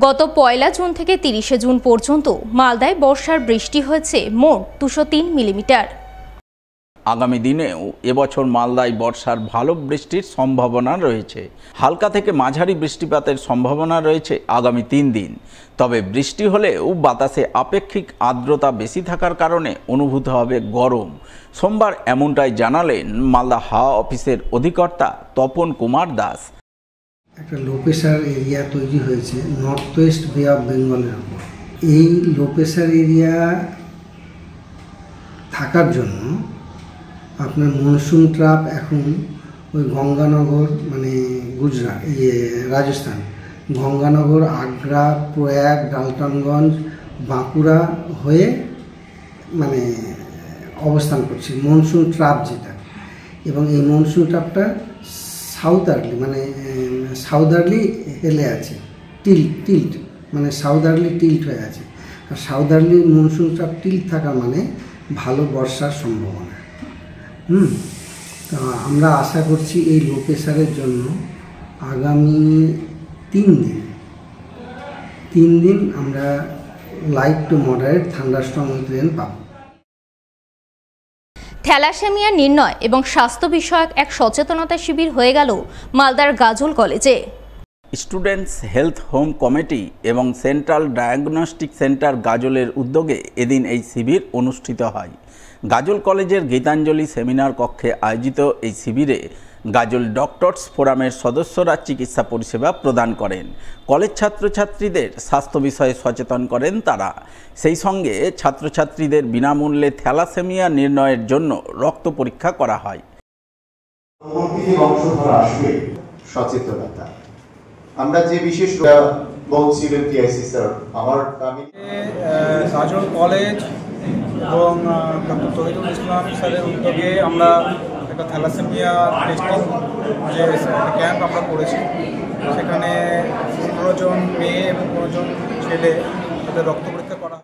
গত ১ জুন থেকে ৩০ জুন পর্যন্ত মালদায় বর্ষার বৃষ্টি হয়েছে মোট ২০৩ মিলিমিটার। আগামী দিনেও এবছর মালদায় বর্ষার ভালো বৃষ্টির সম্ভাবনা রয়েছে। হালকা থেকে মাঝারি বৃষ্টিপাতের সম্ভাবনা রয়েছে আগামী ৩ দিন। তবে বৃষ্টি হলেও বাতাসে আপেক্ষিক আর্দ্রতা বেশি থাকার কারণে অনুভূত হবে গরম। সোমবার এমনটাই জানালেন মালদা হাওয়া অফিসের অধিকর্তা তপন কুমার দাস। একটা লো প্রেশার এরিয়া তৈরি হয়েছে নর্থ ওয়েস্ট বে অফ বেঙ্গলের উপর। এই লো প্রেশার এরিয়া থাকার জন্য আপনার মনসুন ট্রাপ এখন ওই গঙ্গানগর মানে গুজরাট রাজস্থান, গঙ্গানগর, আগ্রা, প্রয়াগ, ডালটনগঞ্জ, বাঁকুড়া হয়ে মানে অবস্থান করছে মনসুন ট্রাপ যেটা। এবং এই মনসুন ট্রাপটা সাউদার্লি মানে সাউদার্লি হেলে আছে, টিল্ট মানে সাউদার্লি টিল্ট হয়ে আছে। আর সাউদার্লি মনসুন ট্রাপ টিল্ট থাকা মানে ভালো বর্ষার সম্ভাবনা। তা আমরা আশা করছি এই লো প্রেশারের জন্য আগামী 3 দিন আমরা light to moderate thunderstorm with rain পাব। থ্যালাসেমিয়া নির্ণয় এবং স্বাস্থ্য বিষয়ক এক সচেতনতা শিবির হয়ে গেল মালদার গাজল কলেজে। স্টুডেন্টস হেলথ হোম কমিটি এবং সেন্ট্রাল ডায়াগনস্টিক সেন্টার গাজলের উদ্যোগে এদিন এই শিবির অনুষ্ঠিত হয়। গাজল কলেজের গীতাঞ্জলি সেমিনার কক্ষে আয়োজিত এই শিবিরে গাজল ডক্টরস ফোরামের সদস্যরা চিকিৎসা পরিষেবা প্রদান করেন। কলেজ ছাত্রছাত্রীদের স্বাস্থ্য বিষয়ে সচেতন করেন তারা। সেই সঙ্গে ছাত্রছাত্রীদের বিনামূল্যে থ্যালাসেমিয়া নির্ণয়ের জন্য রক্ত পরীক্ষা করা হয়। সচেতনতা আমরা যে বিশেষ বলছিলেন টিআইসি স্যার গাজল কলেজ এবং ডক্টর তহিদুল ইসলাম স্যারের উদ্যোগে আমরা একটা থ্যালাসেমিয়া টেস্টিং যে ক্যাম্প আমরা করেছি। সেখানে 15 জন মেয়ে এবং 15 জন ছেলে তাদের রক্ত পরীক্ষা করা